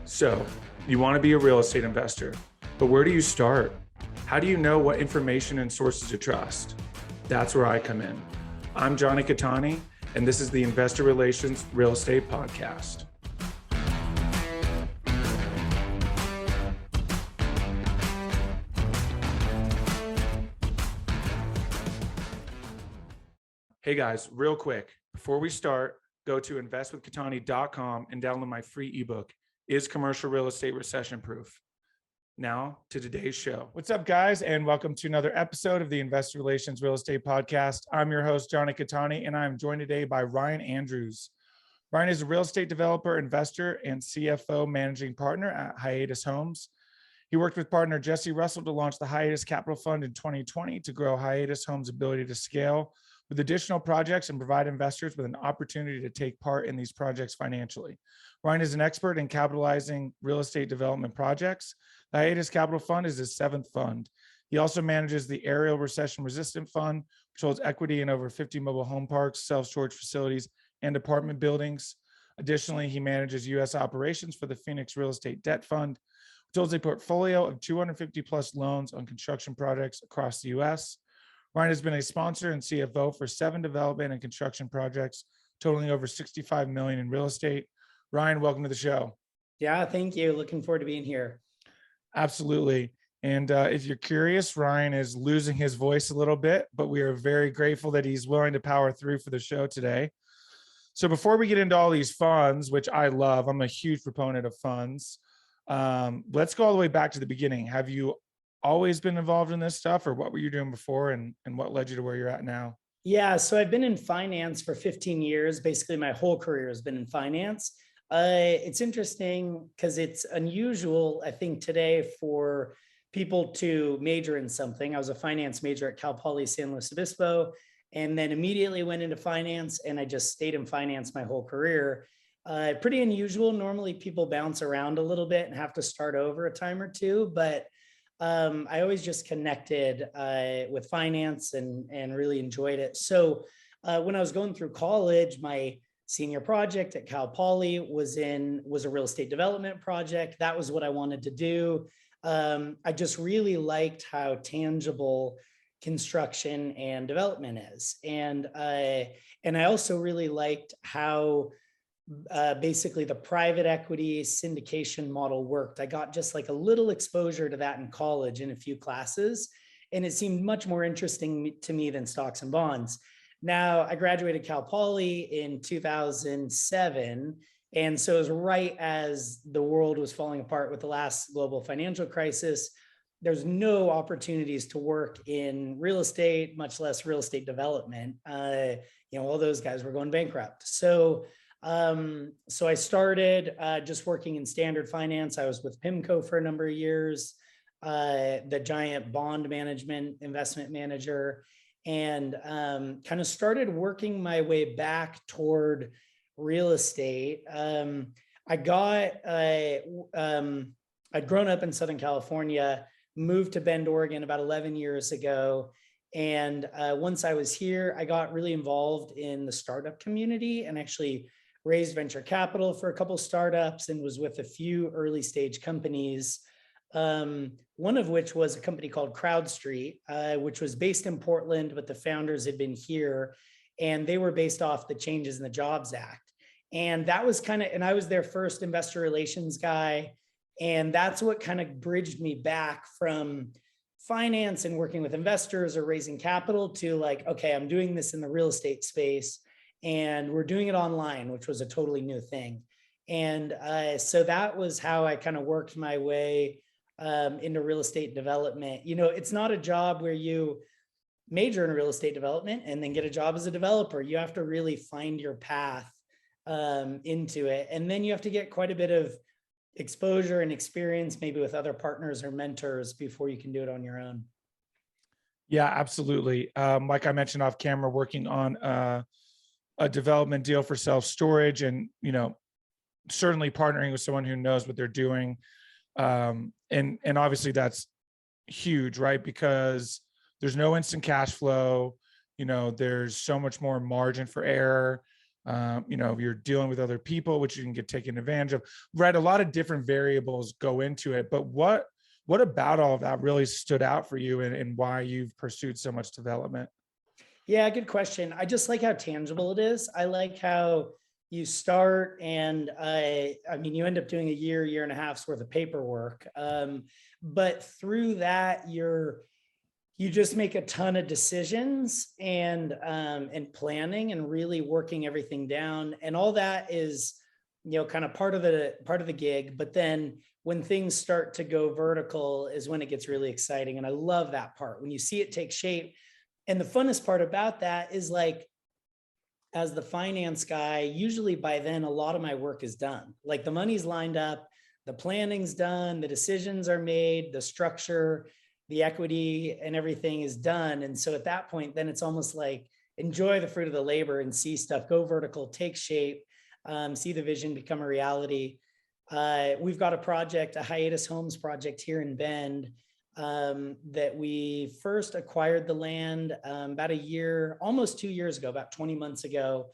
So, you want to be a real estate investor, but where do you start? How do you know what information and sources to trust? That's where I come in. I'm Jonny Cattani, and this is the Investor Relations Real Estate Podcast. Hey guys, real quick, before we start, go to investwithcattani.com and download my free ebook, Is Commercial Real Estate Recession Proof? Now to today's show. What's up, guys, and welcome to another episode of the Investor Relations Real Estate Podcast. I'm your host, Jonny Cattani, and I'm joined today by Ryan Andrews. Ryan is a real estate developer, investor, and CFO managing partner at Hiatus Homes. He worked with partner Jesse Russell to launch the Hiatus Capital Fund in 2020 to grow Hiatus Homes' ability to scale with additional projects and provide investors with an opportunity to take part in these projects financially. Ryan is an expert in capitalizing real estate development projects. The Hiatus Capital Fund is his seventh fund. He also manages the Aerial Recession Resistant Fund, which holds equity in over 50 mobile home parks, self-storage facilities, and apartment buildings. Additionally, he manages U.S. operations for the Phoenix Real Estate Debt Fund, which holds a portfolio of 250 plus loans on construction projects across the U.S. Ryan has been a sponsor and CFO for 7 development and construction projects, totaling over $65 million in real estate. Ryan, welcome to the show. Yeah, thank you. Looking forward to being here. Absolutely. And if you're curious, Ryan is losing his voice a little bit, but we are very grateful that he's willing to power through for the show today. So before we get into all these funds, which I love, I'm a huge proponent of funds. Let's go all the way back to the beginning. Have you always been involved in this stuff, or what were you doing before, and what led you to where you're at now? Yeah, so I've been in finance for 15 years. Basically, my whole career has been in finance. It's interesting because it's unusual, I think, today for people to major in something. I was a finance major at Cal Poly San Luis Obispo, and then immediately went into finance, and I just stayed in finance my whole career. Pretty unusual. Normally, people bounce around a little bit and have to start over a time or two, but I always just connected with finance and really enjoyed it. So when I was going through college, my senior project at Cal Poly was a real estate development project. That was what I wanted to do. I just really liked how tangible construction and development is. And I also really liked how basically the private equity syndication model worked. I got just like a little exposure to that in college in a few classes, and it seemed much more interesting to me than stocks and bonds. Now, I graduated Cal Poly in 2007, and so it was right as the world was falling apart with the last global financial crisis. There's no opportunities to work in real estate, much less real estate development. All those guys were going bankrupt. So I started just working in standard finance. I was with PIMCO for a number of years, the giant bond management investment manager, and kind of started working my way back toward real estate. I'd grown up in Southern California, moved to Bend, Oregon about 11 years ago. And once I was here, I got really involved in the startup community and actually raised venture capital for a couple startups and was with a few early stage companies. One of which was a company called CrowdStreet, which was based in Portland, but the founders had been here, and they were based off the changes in the Jobs Act. And that was and I was their first investor relations guy. And that's what kind of bridged me back from finance and working with investors or raising capital to like, okay, I'm doing this in the real estate space. And we're doing it online, which was a totally new thing. And so that was how I kind of worked my way into real estate development. It's not a job where you major in real estate development and then get a job as a developer. You have to really find your path into it. And then you have to get quite a bit of exposure and experience, maybe with other partners or mentors, before you can do it on your own. Yeah, absolutely. Like I mentioned off camera, working on a development deal for self-storage, and certainly partnering with someone who knows what they're doing, and obviously that's huge, right? Because there's no instant cash flow. There's so much more margin for error. You're dealing with other people, which you can get taken advantage of, right? A lot of different variables go into it, but what about all of that really stood out for you, and why you've pursued so much development? Yeah, good question. I just like how tangible it is. I like how you start and I mean, you end up doing a year and a half's worth of paperwork. But through that, you just make a ton of decisions and planning and really working everything down. And all that is, kind of part of the gig. But then when things start to go vertical is when it gets really exciting. And I love that part when you see it take shape. And the funnest part about that is, like, as the finance guy, usually by then, a lot of my work is done. Like, the money's lined up, the planning's done, the decisions are made, the structure, the equity and everything is done. And so at that point, then it's almost like enjoy the fruit of the labor and see stuff go vertical, take shape, see the vision become a reality. We've got a project, a Hiatus Homes project here in Bend, that we first acquired the land about a year, almost 2 years ago, about 20 months ago.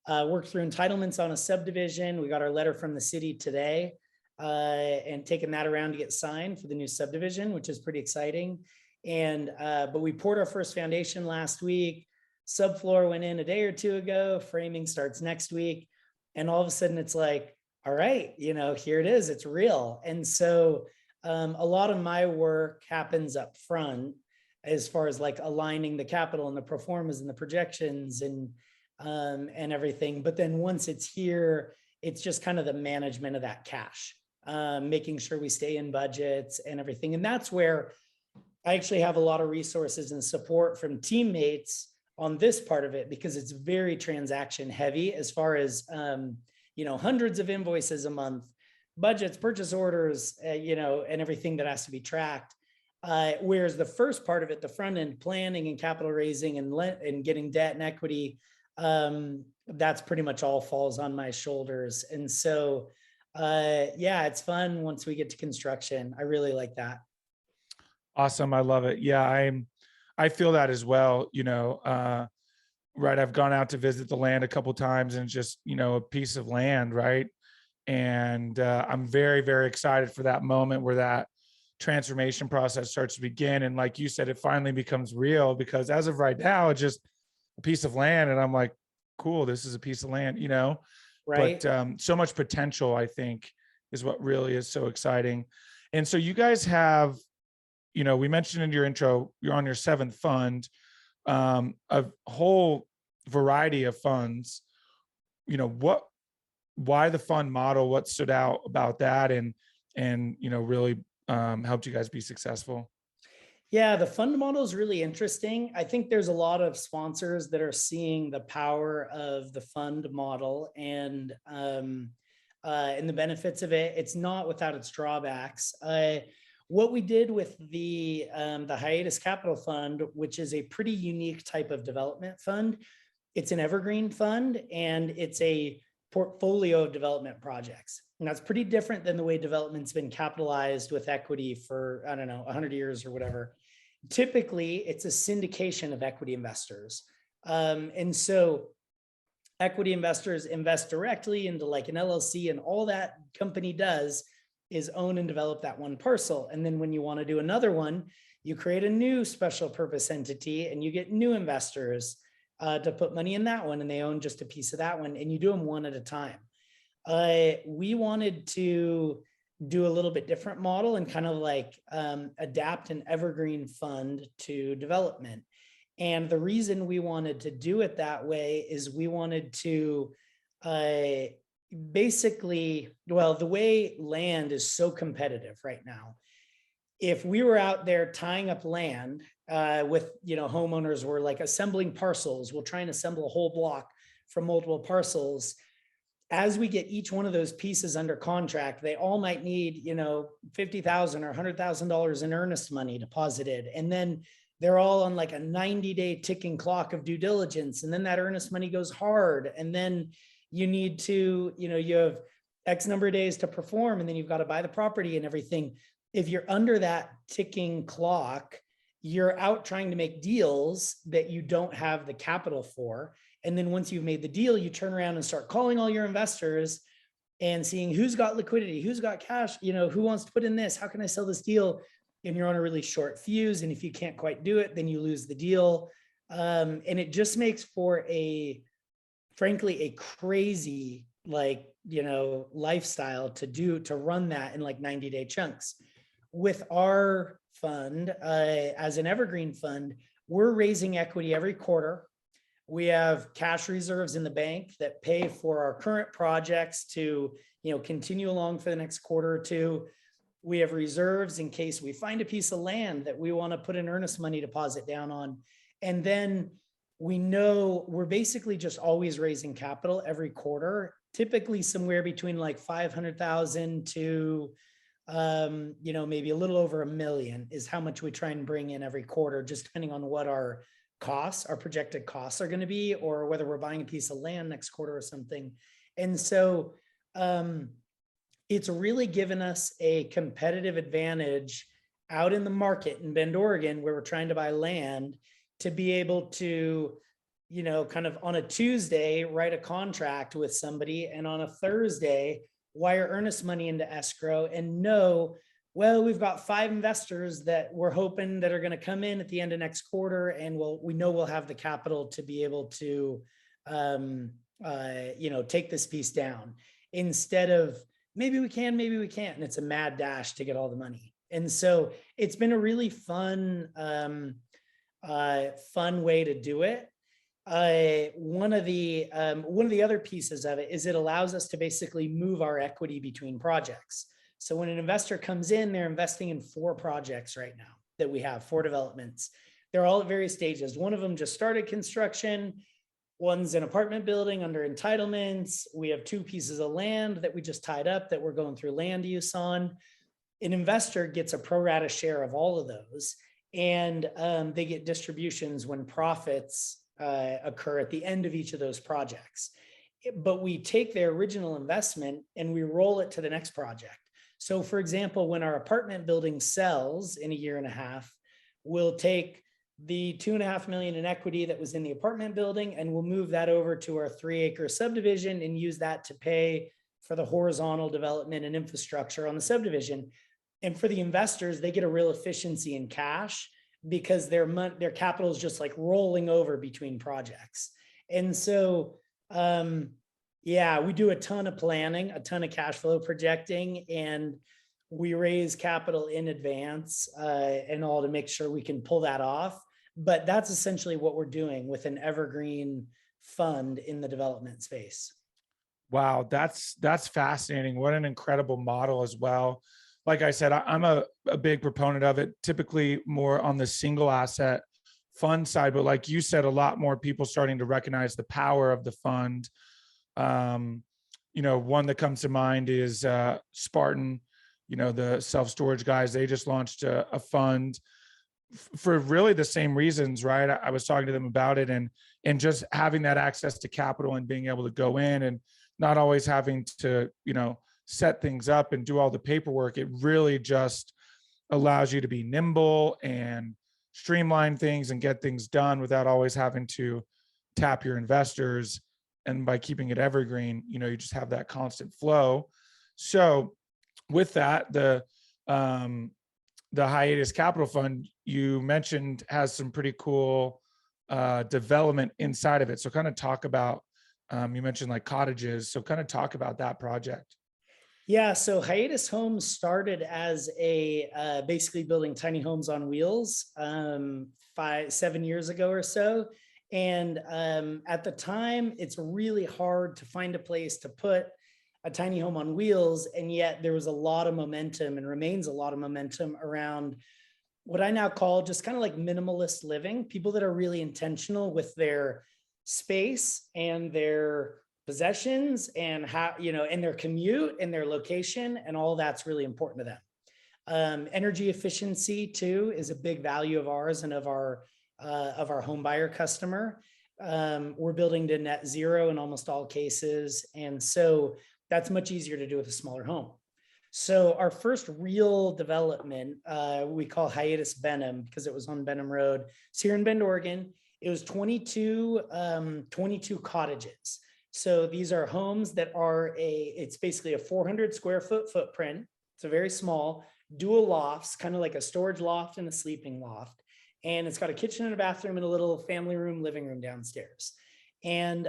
Worked through entitlements on a subdivision. We got our letter from the city today, and taking that around to get signed for the new subdivision, which is pretty exciting. And but we poured our first foundation last week. Subfloor went in a day or two ago. Framing starts next week, and all of a sudden it's like, all right, here it is. It's real. And so a lot of my work happens up front as far as like aligning the capital and the pro formas and the projections and everything. But then once it's here, it's just kind of the management of that cash, making sure we stay in budgets and everything. And that's where I actually have a lot of resources and support from teammates on this part of it, because it's very transaction heavy as far as, hundreds of invoices a month, budgets, purchase orders, and everything that has to be tracked. Whereas the first part of it, the front end planning and capital raising and getting debt and equity, that's pretty much all falls on my shoulders. And so, yeah, it's fun once we get to construction. I really like that. Awesome. I love it. Yeah, I feel that as well. Right. I've gone out to visit the land a couple of times, and just, a piece of land. Right. And I'm very, very excited for that moment where that transformation process starts to begin. And like you said, it finally becomes real, because as of right now, it's just a piece of land. And I'm like, cool, this is a piece of land, Right. But so much potential, I think, is what really is so exciting. And so you guys have, we mentioned in your intro, you're on your 7th fund, a whole variety of funds. Why the fund model? What stood out about that, and really helped you guys be successful? Yeah, the fund model is really interesting. I think there's a lot of sponsors that are seeing the power of the fund model and the benefits of it. It's not without its drawbacks. What we did with the Hiatus Capital Fund, which is a pretty unique type of development fund, it's an evergreen fund, and it's a portfolio of development projects. And that's pretty different than the way development's been capitalized with equity for, 100 years or whatever. Typically, it's a syndication of equity investors. And so equity investors invest directly into like an LLC, and all that company does is own and develop that one parcel. And then when you want to do another one, you create a new special purpose entity and you get new investors to put money in that one, and they own just a piece of that one, and you do them one at a time. We wanted to do a little bit different model and kind of like adapt an evergreen fund to development. And the reason we wanted to do it that way is we wanted to basically, well, the way land is so competitive right now, if we were out there tying up land with, homeowners were like assembling parcels, we'll try and assemble a whole block from multiple parcels. As we get each one of those pieces under contract, they all might need, $50,000 or $100,000 in earnest money deposited. And then they're all on like a 90-day ticking clock of due diligence. And then that earnest money goes hard. And then you need to, you have X number of days to perform, and then you've got to buy the property and everything. If you're under that ticking clock, you're out trying to make deals that you don't have the capital for. And then once you've made the deal, you turn around and start calling all your investors and seeing who's got liquidity, who's got cash, who wants to put in this, how can I sell this deal? And you're on a really short fuse. And if you can't quite do it, then you lose the deal. And it just makes for frankly, a crazy, lifestyle to run that in like 90-day chunks. With our fund, as an evergreen fund, we're raising equity every quarter. We have cash reserves in the bank that pay for our current projects to, continue along for the next quarter or two. We have reserves in case we find a piece of land that we want to put an earnest money deposit down on. And then we know we're basically just always raising capital every quarter, typically somewhere between like 500,000 to, maybe a little over $1 million is how much we try and bring in every quarter, just depending on what our projected costs are going to be, or whether we're buying a piece of land next quarter or something. And so it's really given us a competitive advantage out in the market in Bend, Oregon, where we're trying to buy land, to be able to, kind of on a Tuesday, write a contract with somebody, and on a Thursday, wire earnest money into escrow and know, well, we've got 5 investors that we're hoping that are going to come in at the end of next quarter. And we know we'll have the capital to be able to, take this piece down, instead of maybe we can, maybe we can't. And it's a mad dash to get all the money. And so it's been a really fun way to do it. One of the other pieces of it is it allows us to basically move our equity between projects. So when an investor comes in, they're investing in 4 projects right now that we have, 4 developments. They're all at various stages. One of them just started construction. One's an apartment building under entitlements. We have 2 pieces of land that we just tied up that we're going through land use on. An investor gets a pro rata share of all of those, and they get distributions when profits occur at the end of each of those projects. But we take their original investment and we roll it to the next project. So for example, when our apartment building sells in a year and a half, we'll take the $2.5 million in equity that was in the apartment building, and we'll move that over to our 3-acre subdivision and use that to pay for the horizontal development and infrastructure on the subdivision. And for the investors, they get a real efficiency in cash because their capital is just like rolling over between projects. And so, we do a ton of planning, a ton of cash flow projecting, and we raise capital in advance and all to make sure we can pull that off. But that's essentially what we're doing with an evergreen fund in the development space. Wow, that's fascinating. What an incredible model as well. Like I said, I'm a big proponent of it, typically more on the single asset fund side, but like you said, a lot more people starting to recognize the power of the fund. One that comes to mind is Spartan, the self-storage guys. They just launched a fund for really the same reasons, right? I was talking to them about it, and just having that access to capital and being able to go in and not always having to, set things up and do all the paperwork. It really just allows you to be nimble and streamline things and get things done without always having to tap your investors. And by keeping it evergreen, you just have that constant flow. So with that, the Hiatus Capital Fund you mentioned has some pretty cool development inside of it. So kind of talk about, you mentioned like cottages. So kind of talk about that project. Yeah, so Hiatus Homes started as a basically building tiny homes on wheels 7 years ago or so. And at the time, it's really hard to find a place to put a tiny home on wheels. And yet there was a lot of momentum, and remains a lot of momentum around what I now call just kind of like minimalist living, people that are really intentional with their space and their possessions and how, and their commute and their location, and all that's really important to them. Energy efficiency too is a big value of ours and of our home buyer customer. We're building to net zero in almost all cases. And so that's much easier to do with a smaller home. So our first real development, we call Hiatus Benham because it was on Benham Road. It's here in Bend, Oregon. It was 22 cottages. So these are homes that are it's basically a 400 square foot footprint. It's a very small dual lofts, kind of like a storage loft and a sleeping loft. And it's got a kitchen and a bathroom and a little family room, living room downstairs. And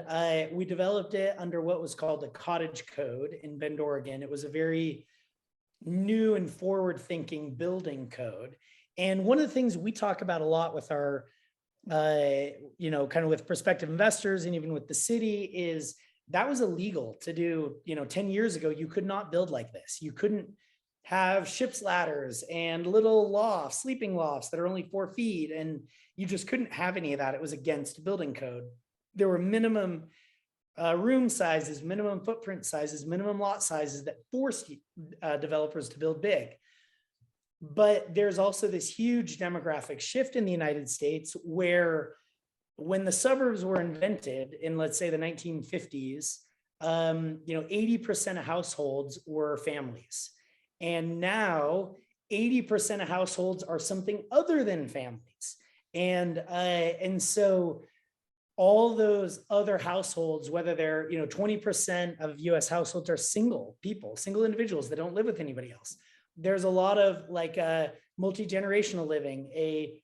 we developed it under what was called the Cottage Code in Bend, Oregon. It was a very new and forward thinking building code. And one of the things we talk about a lot with our kind of with prospective investors and even with the city is that was illegal to do. 10 years ago, you could not build like this. You couldn't have ship's ladders and little lofts, sleeping lofts that are only 4 feet. And you just couldn't have any of that. It was against building code. There were minimum room sizes, minimum footprint sizes, minimum lot sizes that forced developers to build big. But there's also this huge demographic shift in the United States where when the suburbs were invented in, let's say, the 1950s, 80% of households were families. And now 80% of households are something other than families. And so all those other households, whether they're, 20% of US households are single people, single individuals that don't live with anybody else. There's a lot of like multi-generational living, a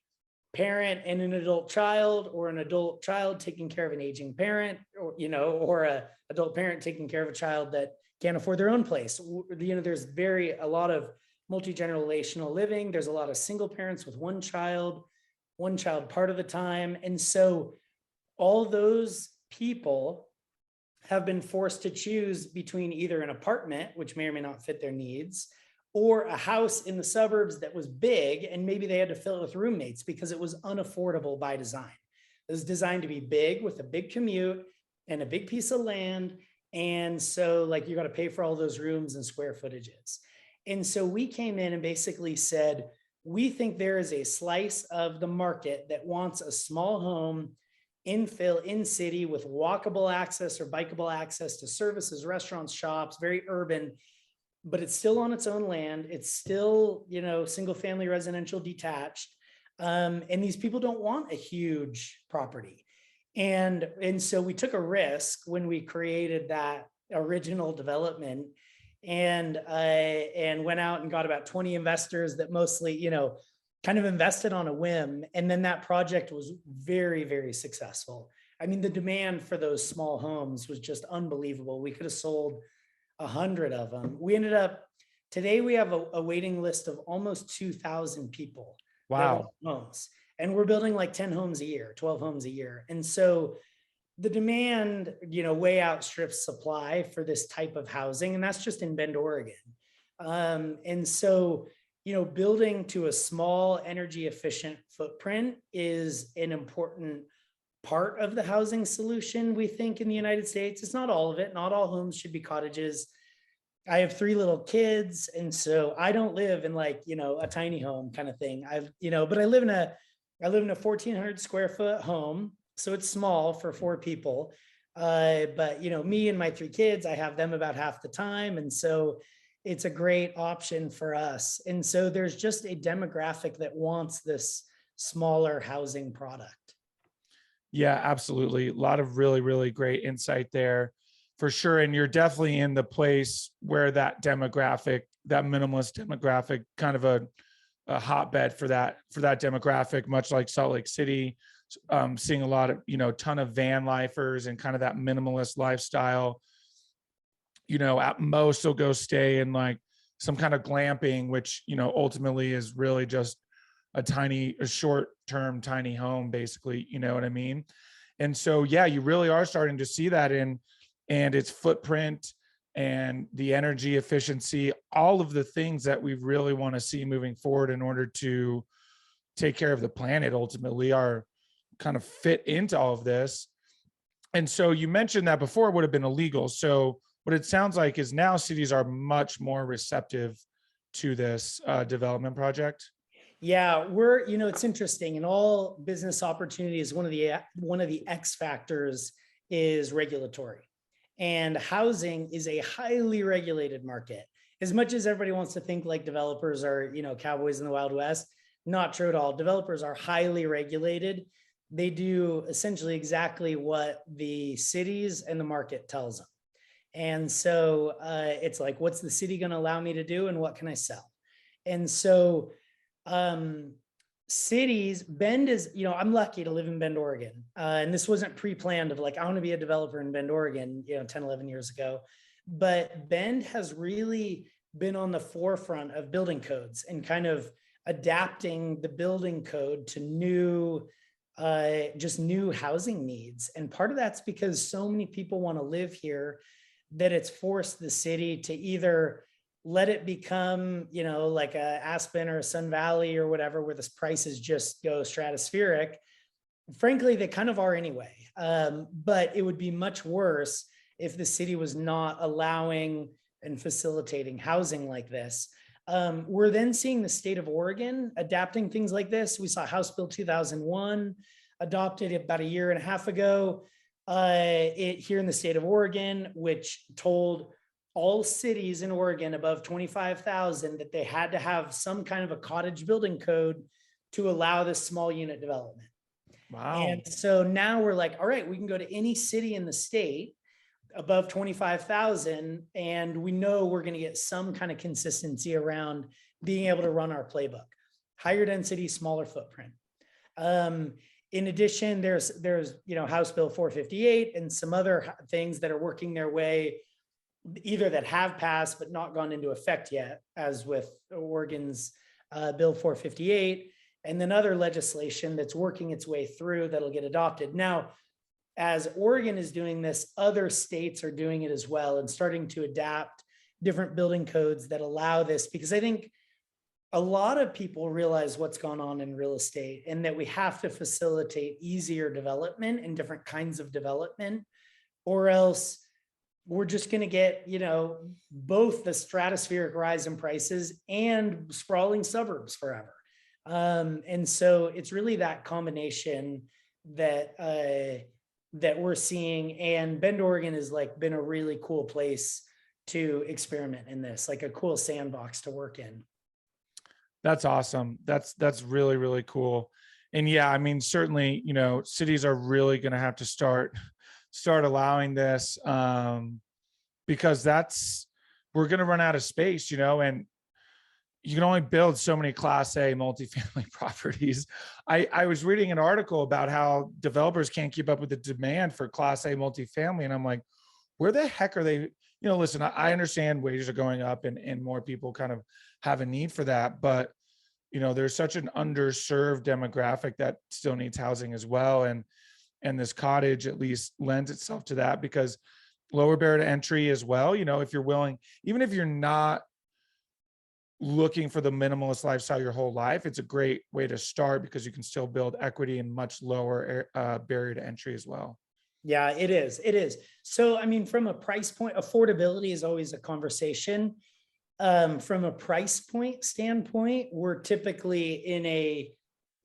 parent and an adult child, or an adult child taking care of an aging parent, or a adult parent taking care of a child that can't afford their own place. There's a lot of multi-generational living. There's a lot of single parents with one child part of the time. And so all those people have been forced to choose between either an apartment, which may or may not fit their needs, or a house in the suburbs that was big, and maybe they had to fill it with roommates because it was unaffordable by design. It was designed to be big with a big commute and a big piece of land. And so you got to pay for all those rooms and square footages. And so we came in and basically said, we think there is a slice of the market that wants a small home infill in city with walkable access or bikeable access to services, restaurants, shops, very urban, but it's still on its own land. It's still, single family residential detached. And these people don't want a huge property. And so we took a risk when we created that original development and went out and got about 20 investors that mostly, kind of invested on a whim. And then that project was very, very successful. I mean, the demand for those small homes was just unbelievable. We could have sold 100 of them. Today we have a waiting list of almost 2,000 people. Wow. Homes. And we're building like 10 homes a year, 12 homes a year. And so the demand, way outstrips supply for this type of housing. And that's just in Bend, Oregon. And so, building to a small energy efficient footprint is an important part of the housing solution, we think, in the United States. It's not all of it. Not all homes should be cottages. I have 3 little kids. And so I don't live in a tiny home kind of thing. But I live in a 1,400 square foot home. So it's small for 4 people. But me and my 3 kids, I have them about half the time. And so it's a great option for us. And so there's just a demographic that wants this smaller housing product. Yeah, absolutely. A lot of really, really great insight there for sure. And you're definitely in the place where that demographic, that minimalist demographic, kind of a hotbed for that demographic, much like Salt Lake City, seeing a lot of, ton of van lifers and kind of that minimalist lifestyle. At most they'll go stay in some kind of glamping, which, ultimately is really just a short-term tiny home, basically, you know what I mean? And so, yeah, you really are starting to see that and its footprint and the energy efficiency, all of the things that we really want to see moving forward in order to take care of the planet ultimately are kind of fit into all of this. And so you mentioned that before it would have been illegal. So what it sounds like is now cities are much more receptive to this development project. Yeah, it's interesting. In all business opportunities, one of the X factors is regulatory. And housing is a highly regulated market. As much as everybody wants to think like developers are, cowboys in the Wild West, not true at all. Developers are highly regulated. they do essentially exactly what the cities and the market tells them. And so it's like, what's the city going to allow me to do and what can I sell? And so cities, Bend is, I'm lucky to live in Bend, Oregon. And this wasn't pre-planned of like, I want to be a developer in Bend, Oregon, 10, 11 years ago. But Bend has really been on the forefront of building codes and kind of adapting the building code to new housing needs. And part of that's because so many people want to live here that it's forced the city to either let it become, like a Aspen or a Sun Valley or whatever, where the prices just go stratospheric. Frankly, they kind of are anyway. But it would be much worse if the city was not allowing and facilitating housing like this. We're then seeing the state of Oregon adapting things like this. We saw House Bill 2001 adopted about a year and a half ago here in the state of Oregon, which told all cities in Oregon above 25,000 that they had to have some kind of a cottage building code to allow this small unit development. Wow. And so now we're like, all right, we can go to any city in the state above 25,000, and we know we're going to get some kind of consistency around being able to run our playbook. Higher density, smaller footprint. In addition, there's House Bill 458 and some other things that are working their way, either that have passed but not gone into effect yet, as with Oregon's Bill 458, and then other legislation that's working its way through that'll get adopted. Now, as Oregon is doing this, other states are doing it as well and starting to adapt different building codes that allow this, because I think a lot of people realize what's gone on in real estate and that we have to facilitate easier development and different kinds of development, or else we're just going to get, both the stratospheric rise in prices and sprawling suburbs forever. And so it's really that combination that we're seeing. And Bend, Oregon has been a really cool place to experiment in this, like a cool sandbox to work in. That's awesome. That's really, really cool. And yeah, I mean, certainly, cities are really going to have to start allowing this, because we're going to run out of space, and you can only build so many Class A multifamily properties. I was reading an article about how developers can't keep up with the demand for Class A multifamily. And I'm like, where the heck are they? Listen, I understand wages are going up and more people kind of have a need for that. But, there's such an underserved demographic that still needs housing as well. And this cottage at least lends itself to that, because lower barrier to entry as well. If you're willing, even if you're not looking for the minimalist lifestyle your whole life, it's a great way to start, because you can still build equity and much lower barrier to entry as well. Yeah, it is. It is. So, I mean, from a price point, affordability is always a conversation. From a price point standpoint, we're typically in a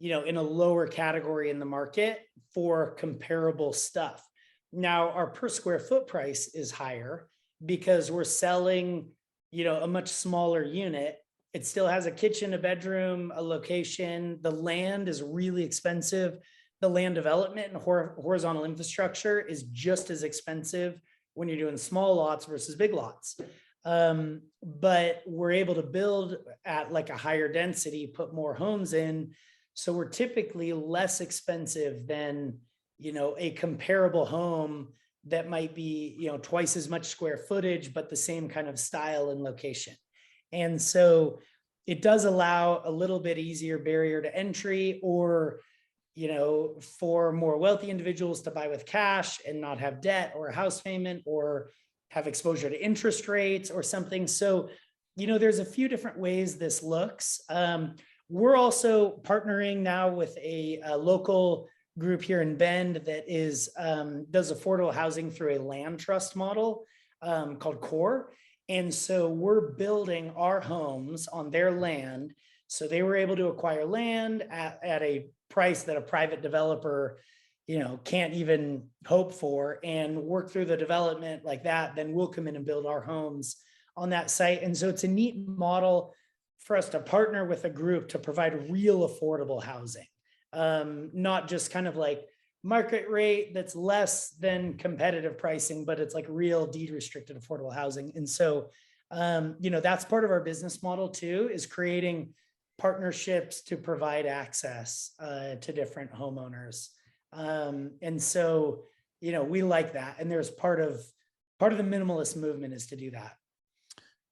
lower category in the market for comparable stuff. Now, our per square foot price is higher because we're selling, a much smaller unit. It still has a kitchen, a bedroom, a location. The land is really expensive. The land development and horizontal infrastructure is just as expensive when you're doing small lots versus big lots. But we're able to build at a higher density, put more homes in. So we're typically less expensive than, a comparable home that might be, twice as much square footage, but the same kind of style and location. And so it does allow a little bit easier barrier to entry, or, for more wealthy individuals to buy with cash and not have debt or a house payment, or have exposure to interest rates or something. So, there's a few different ways this looks. We're also partnering now with a local group here in Bend that does affordable housing through a land trust model called CORE. And so we're building our homes on their land. So they were able to acquire land at a price that a private developer, can't even hope for, and work through the development like that. Then we'll come in and build our homes on that site. And so it's a neat model for us to partner with a group to provide real affordable housing. not just kind of like market rate that's less than competitive pricing, but it's like real deed restricted affordable housing. And so, that's part of our business model too, is creating partnerships to provide access to different homeowners. And so, we like that. And there's part of the minimalist movement is to do that.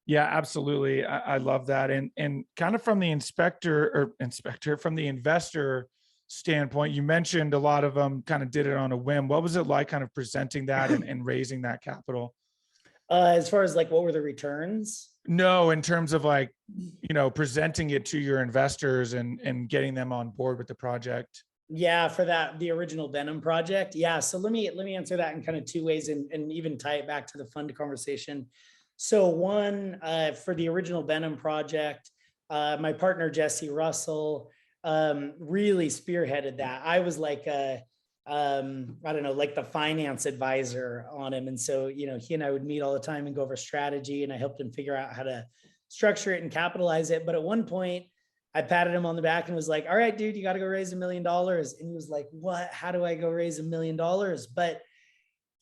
Yeah, absolutely. I love that. And kind of from the from the investor standpoint, you mentioned a lot of them kind of did it on a whim. What was it like kind of presenting that and raising that capital? As far as like, what were the returns? No, in terms of like, presenting it to your investors and getting them on board with the project. Yeah, for the original Venom project. Yeah. So let me answer that in kind of two ways and even tie it back to the fund conversation. So one, for the original Venom project, my partner, Jesse Russell, really spearheaded that. I was like, I don't know, like the finance advisor on him. And so, he and I would meet all the time and go over strategy, and I helped him figure out how to structure it and capitalize it. But at one point I patted him on the back and was like, all right, dude, you got to go raise $1 million. And he was like, what, how do I go raise $1 million? But,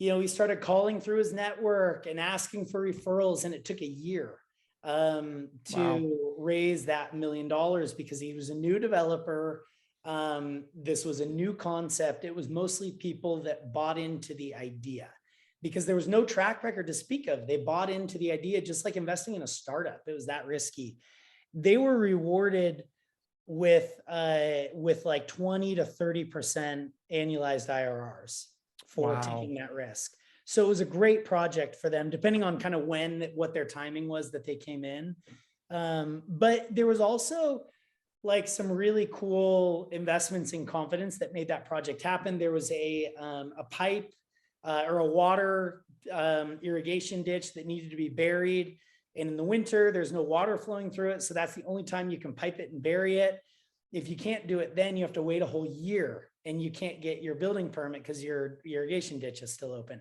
he started calling through his network and asking for referrals. And it took a year to raise that $1 million because he was a new developer. This was a new concept. It was mostly people that bought into the idea because there was no track record to speak of. They bought into the idea, just like investing in a startup. It was that risky. They were rewarded with like 20 to 30% annualized IRRs for taking that risk. So it was a great project for them, depending on kind of what their timing was that they came in. But there was also like some really cool investments in confidence that made that project happen. There was a pipe or a water irrigation ditch that needed to be buried. And in the winter, there's no water flowing through it. So that's the only time you can pipe it and bury it. If you can't do it, then you have to wait a whole year and you can't get your building permit because your irrigation ditch is still open.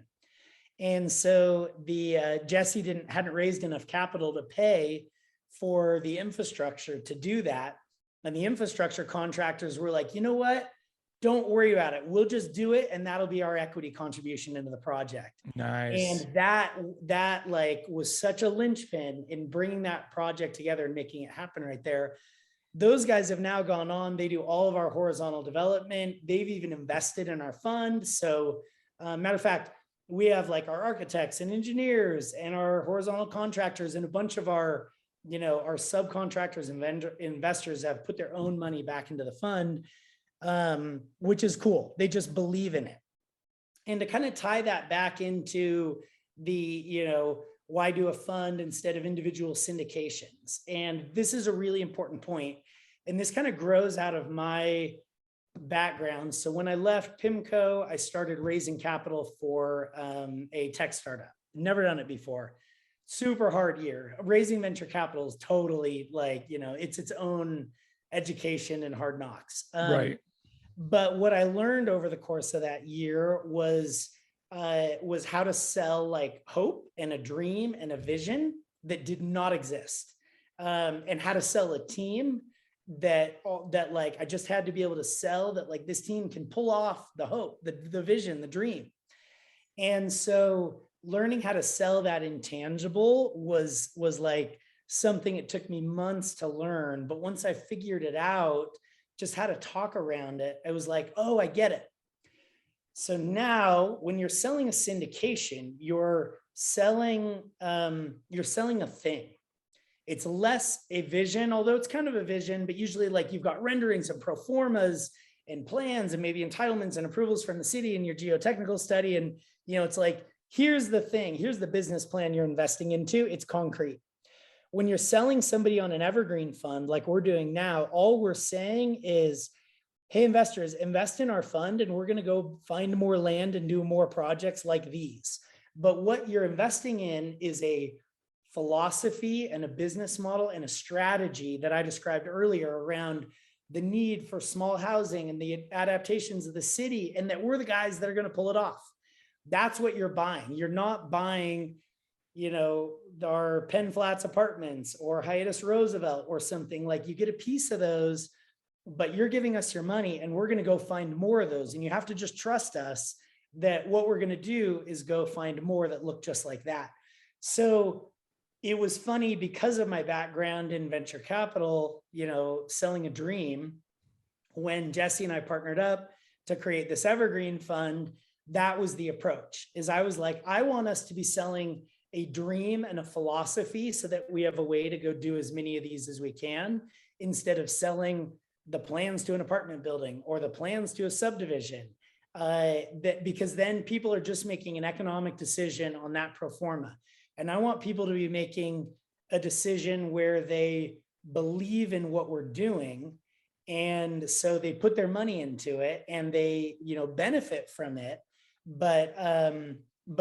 And so the Jesse hadn't raised enough capital to pay for the infrastructure to do that. And the infrastructure contractors were like, you know what? Don't worry about it. We'll just do it. And that'll be our equity contribution into the project. Nice. And that like was such a linchpin in bringing that project together and making it happen right there. Those guys have now gone on. They do all of our horizontal development. They've even invested in our fund. So matter of fact, we have like our architects and engineers and our horizontal contractors and a bunch of our subcontractors and investors have put their own money back into the fund, which is cool. They just believe in it. And to kind of tie that back into the, why do a fund instead of individual syndications? And this is a really important point. And this kind of grows out of my background. So when I left PIMCO, I started raising capital for a tech startup. Never done it before. Super hard year. Raising venture capital is totally like, it's its own education and hard knocks. Right. But what I learned over the course of that year was how to sell like hope and a dream and a vision that did not exist, and how to sell a team that like I just had to be able to sell that like this team can pull off the hope, the vision, the dream. And so learning how to sell that intangible was like something it took me months to learn. But once I figured it out, just how to talk around it, I was like, oh, I get it. So now when you're selling a syndication, you're selling a thing. It's less a vision, although it's kind of a vision, but usually like you've got renderings and pro formas and plans and maybe entitlements and approvals from the city and your geotechnical study. And, it's like, here's the thing, here's the business plan you're investing into. It's concrete. When you're selling somebody on an evergreen fund, like we're doing now, all we're saying is, hey, investors, invest in our fund and we're going to go find more land and do more projects like these. But what you're investing in is a philosophy and a business model and a strategy that I described earlier around the need for small housing and the adaptations of the city, and that we're the guys that are going to pull it off. That's what you're buying. You're not buying, our Penn Flats apartments or Hiatus Roosevelt or something. Like you get a piece of those but you're giving us your money and we're going to go find more of those. And you have to just trust us that what we're going to do is go find more that look just like that. So it was funny because of my background in venture capital, selling a dream. When Jesse and I partnered up to create this evergreen fund, that was the approach. Is I was like, I want us to be selling a dream and a philosophy so that we have a way to go do as many of these as we can, instead of selling the plans to an apartment building or the plans to a subdivision. Because then people are just making an economic decision on that pro forma. And I want people to be making a decision where they believe in what we're doing. And so they put their money into it and they, benefit from it. But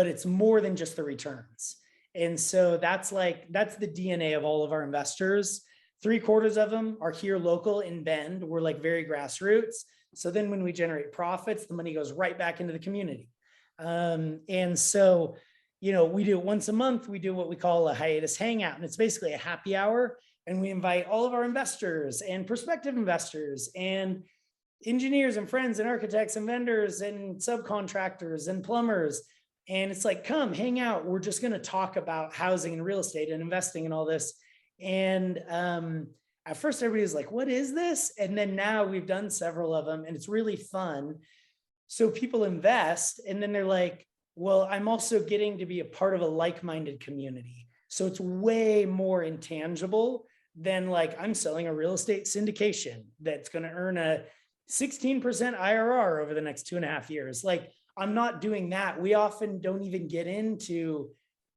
it's more than just the returns. And so that's the DNA of all of our investors. 3/4 of them are here local in Bend. We're like very grassroots. So then when we generate profits, the money goes right back into the community. And so, we do it once a month. We do what we call a hiatus hangout. And it's basically a happy hour. And we invite all of our investors and prospective investors and engineers and friends and architects and vendors and subcontractors and plumbers. And it's like, come hang out. We're just going to talk about housing and real estate and investing and all this. And at first everybody was like, what is this? And then now we've done several of them and it's really fun. So people invest and then they're like, well, I'm also getting to be a part of a like-minded community. So it's way more intangible than like I'm selling a real estate syndication that's going to earn a 16% IRR over the next 2.5 years. Like I'm not doing that. We often don't even get into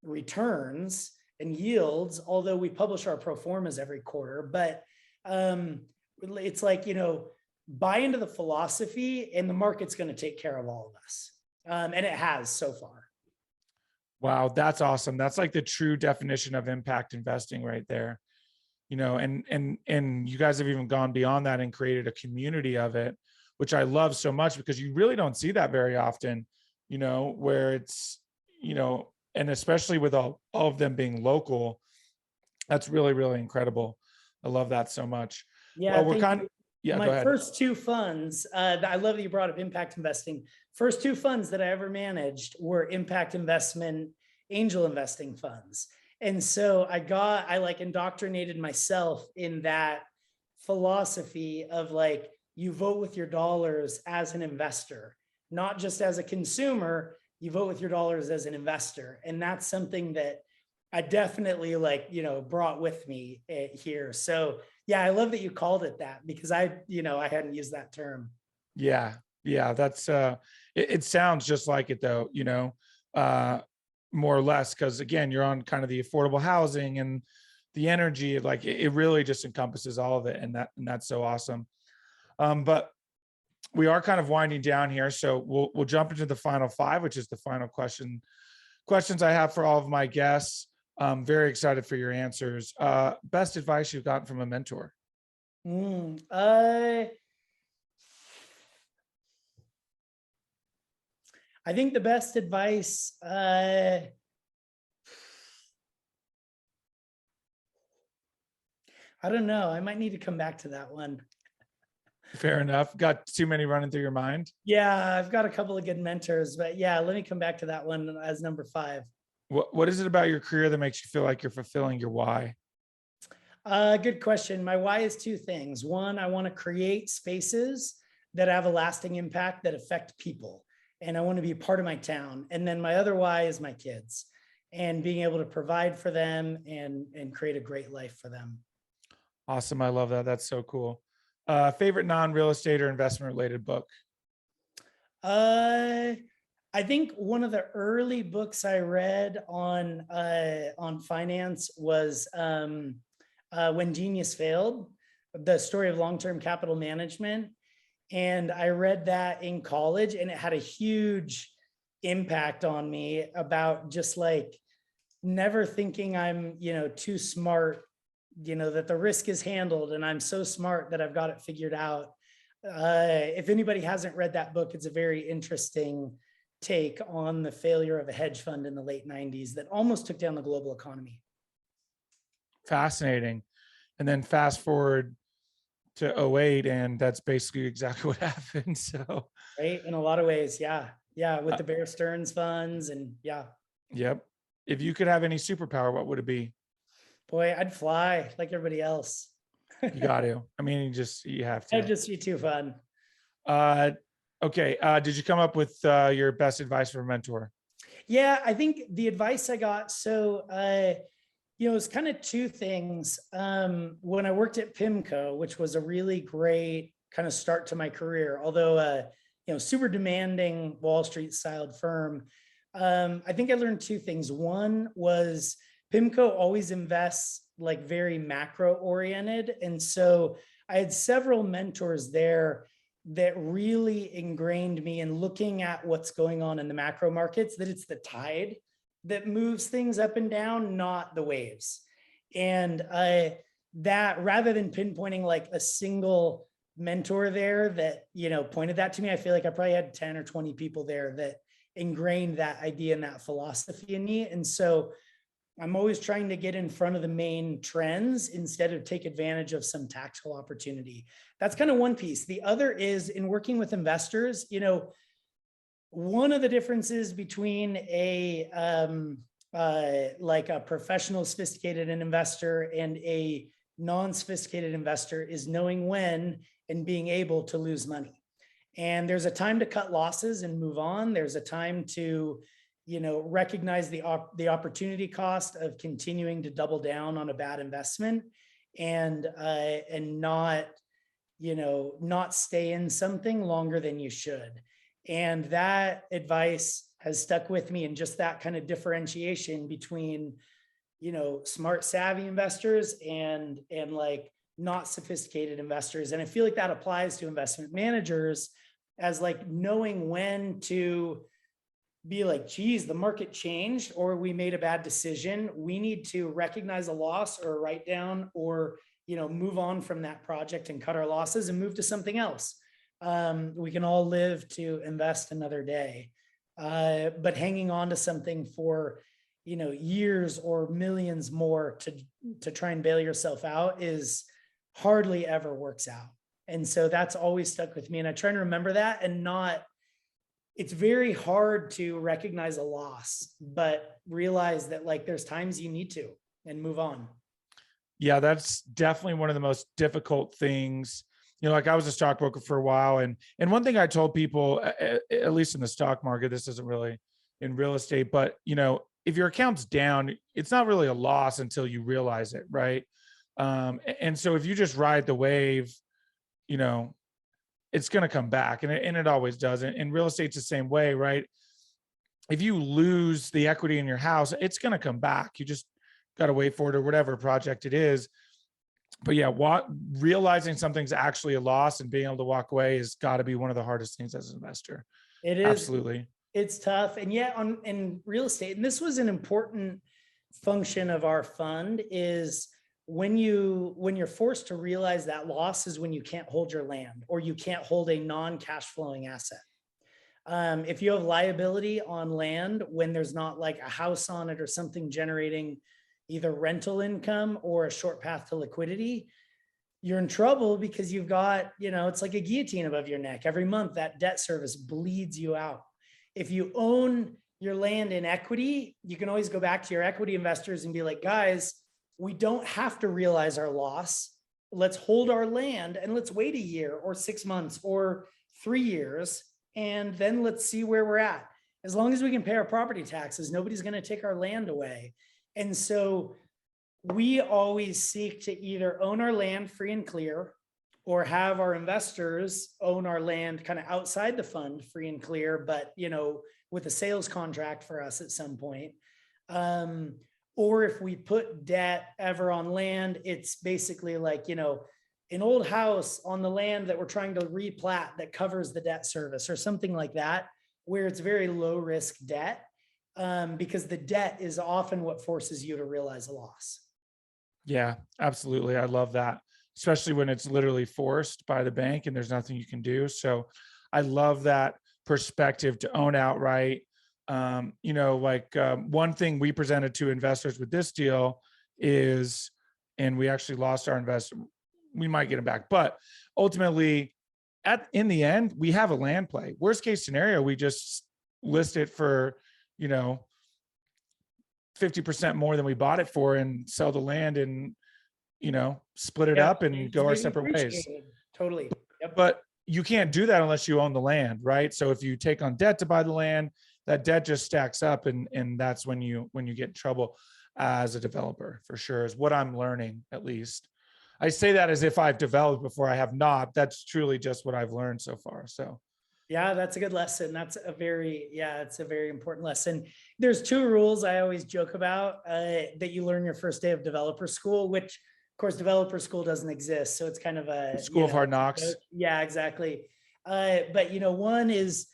returns and yields, although we publish our pro formas every quarter. But it's like, buy into the philosophy and the market's going to take care of all of us. And it has so far. Wow, that's awesome. That's like the true definition of impact investing right there. And you guys have even gone beyond that and created a community of it, which I love so much because you really don't see that very often, where it's, and especially with all of them being local, that's really, really incredible. I love that so much. Yeah. Well, my first two funds, I love that you brought up impact investing. First two funds that I ever managed were impact investment, angel investing funds. And so I like indoctrinated myself in that philosophy of like, you vote with your dollars as an investor, not just as a consumer, you vote with your dollars as an investor. And that's something that I definitely brought with me here. So yeah, I love that you called it that because I hadn't used that term. Yeah. That's it sounds just like it though, more or less, because again, you're on kind of the affordable housing and the energy, like it really just encompasses all of it. And that's so awesome. But we are kind of winding down here. So we'll jump into the final 5, which is the final questions I have for all of my guests. I'm very excited for your answers. Best advice you've gotten from a mentor? I think the best advice, I don't know. I might need to come back to that one. Fair enough. Got too many running through your mind? Yeah, I've got a couple of good mentors, but yeah, let me come back to that one as number 5. What is it about your career that makes you feel like you're fulfilling your why? Good question. My why is 2 things. One, I want to create spaces that have a lasting impact that affect people. And I want to be a part of my town. And then my other why is my kids and being able to provide for them and create a great life for them. Awesome. I love that. That's so cool. Favorite non-real estate or investment related book? I think one of the early books I read on finance was When Genius Failed, the story of long-term capital management. And I read that in college and it had a huge impact on me about just like never thinking I'm, too smart, that the risk is handled and I'm so smart that I've got it figured out. If anybody hasn't read that book, it's a very interesting take on the failure of a hedge fund in the late 90s that almost took down the global economy. Fascinating. And then fast forward to '08, and that's basically exactly what happened. So, Right. In a lot of ways. Yeah. Yeah. With the Bear Stearns funds and yeah, yep. If you could have any superpower, what would it be? boy, I'd fly like everybody else. You got to. I mean, you have That'd to. just be too fun. Uh, okay. Did you come up with your best advice for a mentor? Yeah, I think the advice I got, it's kind of two things. When I worked at PIMCO, which was a really great kind of start to my career, although, super demanding Wall Street styled firm. I think I learned two things. One was PIMCO always invests like very macro oriented. And so I had several mentors there that really ingrained me in looking at what's going on in the macro markets, that it's the tide that moves things up and down, not the waves. And that rather than pinpointing like a single mentor there that, pointed that to me, I feel like I probably had 10 or 20 people there that ingrained that idea and that philosophy in me. And so I'm always trying to get in front of the main trends instead of take advantage of some tactical opportunity. That's kind of one piece. The other is in working with investors, one of the differences between like a professional sophisticated investor and a non-sophisticated investor is knowing when and being able to lose money. And there's a time to cut losses and move on. There's a time to recognize the opportunity cost of continuing to double down on a bad investment and not stay in something longer than you should. And that advice has stuck with me, and just that kind of differentiation between, smart, savvy investors and like not sophisticated investors. And I feel like that applies to investment managers as like knowing when to be like, geez, the market changed, or we made a bad decision. We need to recognize a loss or a write down, or, move on from that project and cut our losses and move to something else. We can all live to invest another day. But hanging on to something for, years or millions more to try and bail yourself out is hardly ever works out. And so that's always stuck with me. And I try to remember that and not, it's very hard to recognize a loss, but realize that like there's times you need to and move on. Yeah, that's definitely one of the most difficult things. Like I was a stockbroker for a while, and one thing I told people, at least in the stock market, this isn't really in real estate, but if your account's down, it's not really a loss until you realize it, right? And so if you just ride the wave, it's going to come back, and it always does. And real estate's the same way, right? If you lose the equity in your house, it's going to come back. You just got to wait for it, or whatever project it is. But yeah, realizing something's actually a loss and being able to walk away has got to be one of the hardest things as an investor. It is. Absolutely. It's tough. And yet in real estate, and this was an important function of our fund, is when you're forced to realize that loss is when you can't hold your land or you can't hold a non-cash flowing asset. If you have liability on land when there's not like a house on it or something generating either rental income or a short path to liquidity, you're in trouble because you've got, it's like a guillotine above your neck. Every month that debt service bleeds you out. If you own your land in equity, you can always go back to your equity investors and be like, guys, we don't have to realize our loss. Let's hold our land and let's wait a year or 6 months or 3 years. And then let's see where we're at. As long as we can pay our property taxes, nobody's going to take our land away. And so we always seek to either own our land free and clear, or have our investors own our land kind of outside the fund free and clear, but, with a sales contract for us at some point. Or if we put debt ever on land, it's basically like, an old house on the land that we're trying to replat that covers the debt service or something like that, where it's very low risk debt. Because the debt is often what forces you to realize a loss. Yeah, absolutely. I love that, especially when it's literally forced by the bank and there's nothing you can do. So I love that perspective to own outright. One thing we presented to investors with this deal is, and we actually lost our investor. we might get them back. But ultimately, in the end, we have a land play. Worst case scenario, we just list it for, 50% more than we bought it for and sell the land and, split it up and go our separate ways. Totally. Yep. But you can't do that unless you own the land, right? So if you take on debt to buy the land, that debt just stacks up, and that's when you get in trouble as a developer, for sure, is what I'm learning. At least I say that as if I've developed before. I have not. That's truly just what I've learned so far. So yeah, that's a good lesson. It's a very important lesson. There's 2 rules I always joke about that you learn your first day of developer school, which of course developer school doesn't exist. So it's kind of a school of hard knocks. Yeah, exactly. But one is,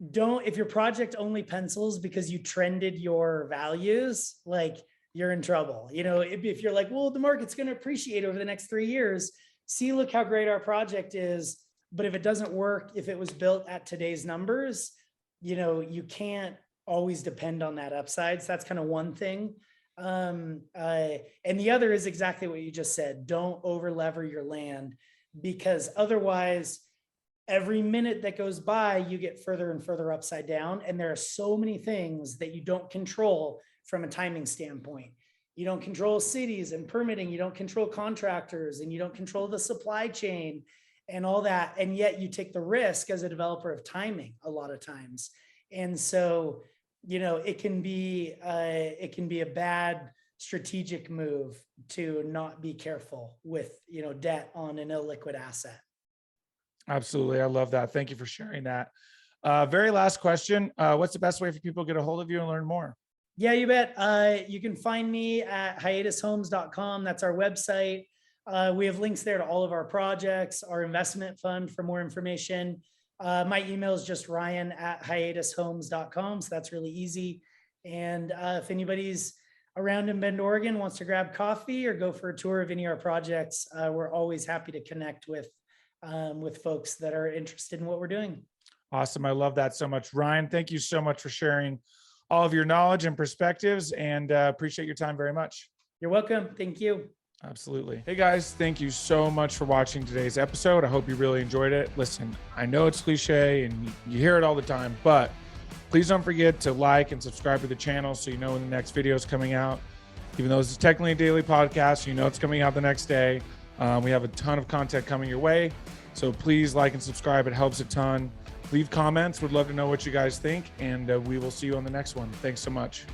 if your project only pencils because you trended your values, like, you're in trouble. If you're like, well, the market's going to appreciate over the next 3 years. See, look how great our project is. But if it doesn't work, if it was built at today's numbers, you can't always depend on that upside. So that's kind of one thing. And the other is exactly what you just said. Don't over lever your land, because otherwise, every minute that goes by, you get further and further upside down. And there are so many things that you don't control from a timing standpoint. You don't control cities and permitting. You don't control contractors, and you don't control the supply chain and all that. And yet you take the risk as a developer of timing a lot of times. And so, it can be a bad strategic move to not be careful with, debt on an illiquid asset. Absolutely. I love that. Thank you for sharing that. Very last question. What's the best way for people to get a hold of you and learn more? Yeah, you bet. You can find me at hiatushomes.com. That's our website. We have links there to all of our projects, our investment fund for more information. My email is just ryan@hiatushomes.com. So that's really easy. And if anybody's around in Bend, Oregon, wants to grab coffee or go for a tour of any of our projects, we're always happy to connect with folks that are interested in what we're doing. Awesome. I love that so much. Ryan, thank you so much for sharing all of your knowledge and perspectives, and appreciate your time very much. You're welcome. Thank you. Absolutely. Hey guys, thank you so much for watching today's episode. I hope you really enjoyed it. Listen, I know it's cliche and you hear it all the time, but please don't forget to like and subscribe to the channel so you know when the next video is coming out. Even though this is technically a daily podcast, it's coming out the next day. We have a ton of content coming your way. So please like and subscribe. It helps a ton. Leave comments. Would love to know what you guys think. And we will see you on the next one. Thanks so much.